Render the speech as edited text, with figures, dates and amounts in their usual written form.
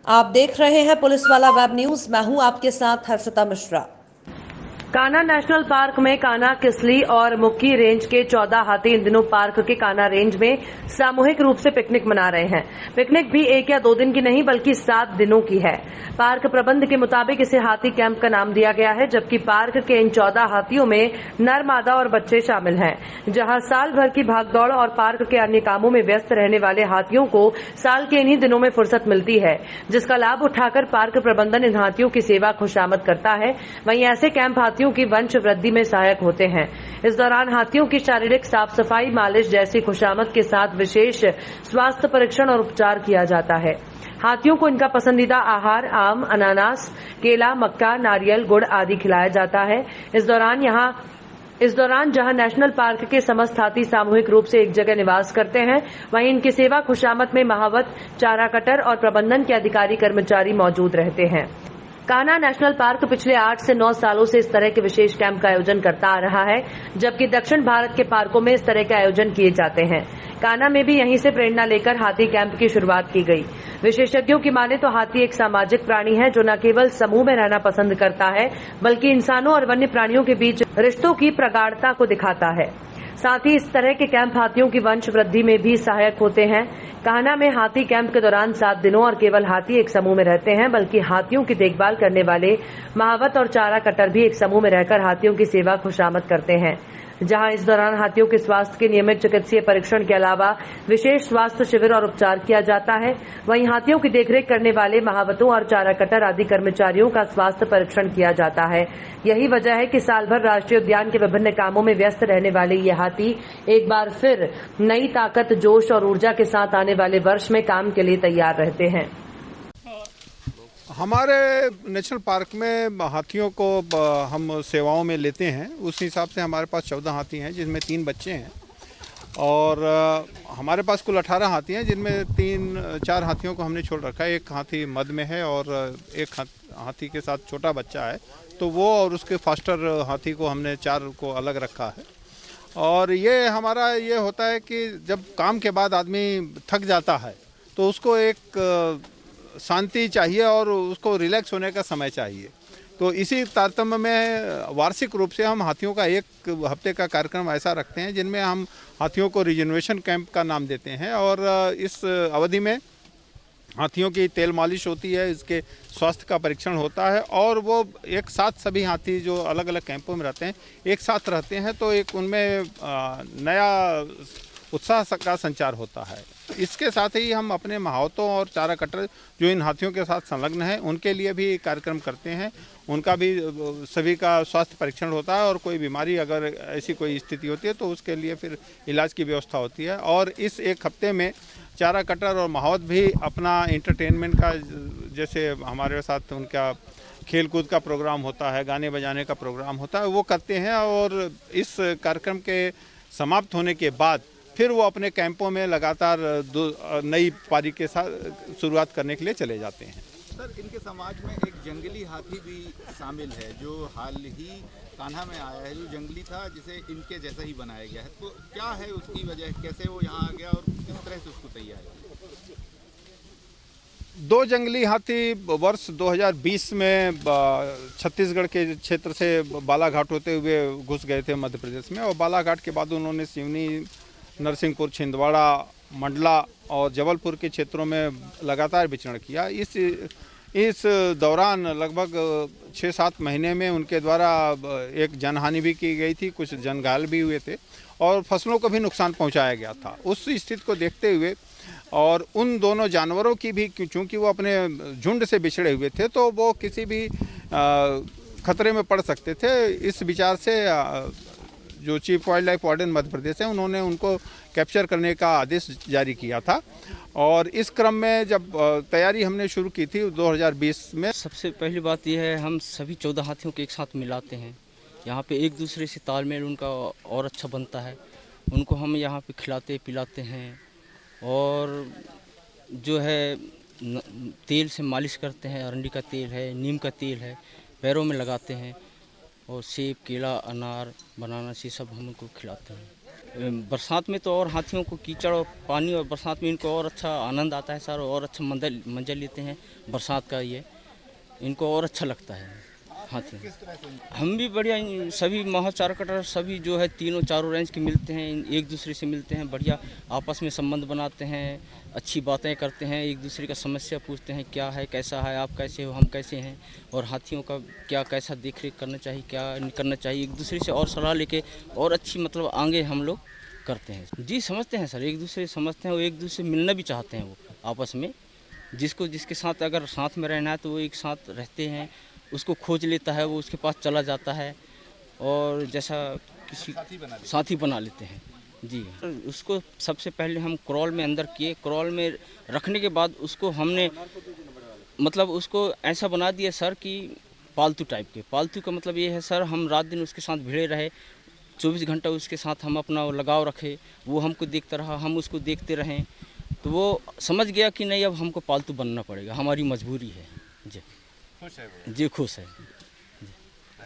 आप देख रहे हैं पुलिस वाला वेब न्यूज। मैं हूं आपके साथ हर्षिता मिश्रा। कान्हा नेशनल पार्क में कान्हा, किसली और मुक्की रेंज के 14 हाथी इन दिनों पार्क के कान्हा रेंज में सामूहिक रूप से पिकनिक मना रहे हैं। पिकनिक भी 1 या 2 दिन की नहीं बल्कि 7 दिनों की है। पार्क प्रबंध के मुताबिक इसे हाथी कैंप का नाम दिया गया है, जबकि पार्क के इन 14 हाथियों में नर, मादा और बच्चे शामिल हैं। जहां साल भर की भागदौड़ और पार्क के अन्य कामों में व्यस्त रहने वाले हाथियों को साल के इन्हीं दिनों में फुर्सत मिलती है, जिसका लाभ उठाकर पार्क प्रबंधन इन हाथियों की सेवा खुशामद करता है। वहीं ऐसे कैंप हाथियों की वंश वृद्धि में सहायक होते हैं। इस दौरान हाथियों की शारीरिक साफ सफाई, मालिश जैसी खुशामद के साथ विशेष स्वास्थ्य परीक्षण और उपचार किया जाता है। हाथियों को इनका पसंदीदा आहार आम, अनानास, केला, मक्का, नारियल, गुड़ आदि खिलाया जाता है। इस दौरान जहां नेशनल पार्क के समस्त हाथी सामूहिक रूप से एक जगह निवास करते हैं, वहीं इनकी सेवा खुशामद में महावत, चारा कटर और प्रबंधन के अधिकारी कर्मचारी मौजूद रहते हैं। कान्हा नेशनल पार्क पिछले 8 से 9 सालों से इस तरह के विशेष कैंप का आयोजन करता आ रहा है, जबकि दक्षिण भारत के पार्कों में इस तरह के आयोजन किए जाते हैं। कान्हा में भी यहीं से प्रेरणा लेकर हाथी कैंप की शुरुआत की गई। विशेषज्ञों की माने तो हाथी एक सामाजिक प्राणी है जो न केवल समूह में रहना पसंद करता है, बल्कि इंसानों और वन्य प्राणियों के बीच रिश्तों की प्रगाढ़ता को दिखाता है। साथ ही इस तरह के कैंप हाथियों की वंश वृद्धि में भी सहायक होते हैं। कान्हा में हाथी कैंप के दौरान 7 दिनों और केवल हाथी एक समूह में रहते हैं, बल्कि हाथियों की देखभाल करने वाले महावत और चारा कटर भी एक समूह में रहकर हाथियों की सेवा खुशामद करते हैं। जहां इस दौरान हाथियों के स्वास्थ्य के नियमित चिकित्सीय परीक्षण के अलावा विशेष स्वास्थ्य शिविर और उपचार किया जाता है। वहीं हाथियों की देखरेख करने वाले महावतों और चारा कटर आदि कर्मचारियों का स्वास्थ्य परीक्षण किया जाता है। यही वजह है कि साल भर राष्ट्रीय उद्यान के विभिन्न कामों में व्यस्त रहने वाले ये हाथी एक बार फिर नई ताकत, जोश और ऊर्जा के साथ आने वाले वर्ष में काम के लिए तैयार रहते हैं। हमारे नेशनल पार्क में हाथियों को हम सेवाओं में लेते हैं। उस हिसाब से हमारे पास 14 हाथी हैं, जिनमें 3 बच्चे हैं, और हमारे पास कुल 18 हाथी हैं, जिनमें 4 हाथियों को हमने छोड़ रखा है। एक हाथी मद में है और एक हाथी के साथ छोटा बच्चा है, तो वो और उसके फास्टर हाथी को हमने 4 को अलग रखा है। और ये हमारा ये होता है कि जब काम के बाद आदमी थक जाता है तो उसको एक शांति चाहिए और उसको रिलैक्स होने का समय चाहिए। तो इसी तारतम्य में वार्षिक रूप से हम हाथियों का 1 हफ्ते का कार्यक्रम ऐसा रखते हैं, जिनमें हम हाथियों को रिजनरेशन कैंप का नाम देते हैं। और इस अवधि में हाथियों की तेल मालिश होती है, इसके स्वास्थ्य का परीक्षण होता है, और वो एक साथ सभी हाथी जो अलग अलग कैंपों में रहते हैं एक साथ रहते हैं, तो एक उनमें नया उत्साह का संचार होता है। इसके साथ ही हम अपने महावतों और चारा कटर जो इन हाथियों के साथ संलग्न हैं, उनके लिए भी कार्यक्रम करते हैं। उनका भी सभी का स्वास्थ्य परीक्षण होता है, और कोई बीमारी अगर ऐसी कोई स्थिति होती है तो उसके लिए फिर इलाज की व्यवस्था होती है। और इस 1 हफ्ते में चारा कटर और महावत भी अपना एंटरटेनमेंट का, जैसे हमारे साथ उनका खेल कूद का प्रोग्राम होता है, गाने बजाने का प्रोग्राम होता है, वो करते हैं। और इस कार्यक्रम के समाप्त होने के बाद फिर वो अपने कैंपों में लगातार नई पारी के साथ शुरुआत करने के लिए चले जाते हैं। सर, इनके समाज में एक जंगली हाथी भी शामिल है जो हाल ही कान्हा में आया है, जो जंगली था, जिसे इनके जैसा ही बनाया गया है। तो क्या है उसकी वजह, कैसे वो यहाँ आ गया और किस तरह से उसको तैयार किया? 2 जंगली हाथी वर्ष 2020 में छत्तीसगढ़ के क्षेत्र से बालाघाट होते हुए घुस गए थे मध्य प्रदेश में, और बालाघाट के बाद उन्होंने सिवनी, नरसिंहपुर, छिंदवाड़ा, मंडला और जबलपुर के क्षेत्रों में लगातार विचरण किया। इस दौरान लगभग 6-7 महीने में उनके द्वारा एक जनहानि भी की गई थी, कुछ जन घायल भी हुए थे, और फसलों को भी नुकसान पहुंचाया गया था। उस स्थिति को देखते हुए और उन दोनों जानवरों की भी, चूँकि वो अपने झुंड से बिछड़े हुए थे, तो वो किसी भी खतरे में पड़ सकते थे। इस विचार से जो chief wild life warden Madhya Pradesh है, उन्होंने उनको कैप्चर करने का आदेश जारी किया था। और इस क्रम में जब तैयारी हमने शुरू की थी 2020 में, सबसे पहली बात यह है, हम सभी 14 हाथियों को एक साथ मिलाते हैं। यहाँ पे एक दूसरे से तालमेल उनका और अच्छा बनता है। उनको हम यहाँ पे खिलाते पिलाते हैं, और जो है तेल से मालिश करते हैं। अरंडी का तेल है, नीम का तेल है, पैरों में लगाते हैं, और सेब, केला, अनार, बनाना, ये सब हम उनको खिलाते हैं। बरसात में तो और हाथियों को कीचड़ और पानी और बरसात में इनको और अच्छा आनंद आता है सर, और अच्छा मंजर लेते हैं बरसात का, ये इनको और अच्छा लगता है हाथी। हम भी बढ़िया, सभी माहौल चार कटर सभी जो है तीनों चारों रेंज के मिलते हैं, एक दूसरे से मिलते हैं, बढ़िया आपस में संबंध बनाते हैं, अच्छी बातें करते हैं, एक दूसरे का समस्या पूछते हैं, क्या है, कैसा है, आप कैसे हो, हम कैसे हैं, और हाथियों का क्या कैसा देख रेख करना चाहिए, क्या नहीं करना चाहिए, एक दूसरे से और सलाह लेके और अच्छी मतलब आगे हम लोग करते हैं। जी समझते हैं सर, एक दूसरे समझते हैं, वो एक दूसरे से मिलना भी चाहते हैं वो आपस में, जिसको जिसके साथ अगर साथ में रहना है तो वो एक साथ रहते हैं, उसको खोज लेता है, वो उसके पास चला जाता है, और जैसा किसी साथी बना लेते हैं जी। उसको सबसे पहले हम क्रॉल में अंदर किए, क्रॉल में रखने के बाद उसको हमने मतलब उसको ऐसा बना दिया सर कि पालतू टाइप के। पालतू का मतलब ये है सर, हम रात दिन उसके साथ भिड़े रहे, 24 घंटा उसके साथ हम अपना लगाव रखे, वो हमको देखता रहा, हम उसको देखते रहें, तो वो समझ गया कि नहीं अब हमको पालतू बनना पड़ेगा, हमारी मजबूरी है जी। खुश है वो? जी खुश है।